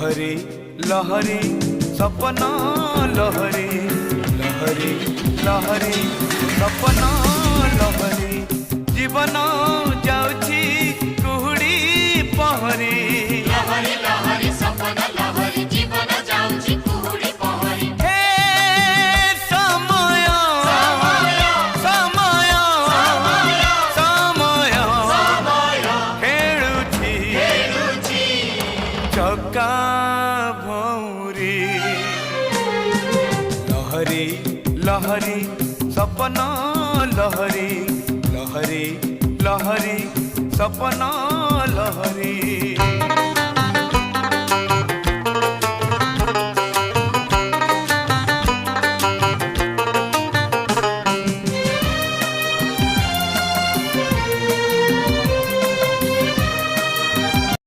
लहरी लहरी सपना लहरी लहरी लहरी सपना लहरी जीवन जाउछि कुहुड़ी पहरी लहरी लहरी सपना लहरी जीवन जाउछि कुहुड़ी पहरी हे समय समय समय खेलुछि चका भौरी लहरी लहरी सपना लहरी लहरी लहरी सपना लहरी।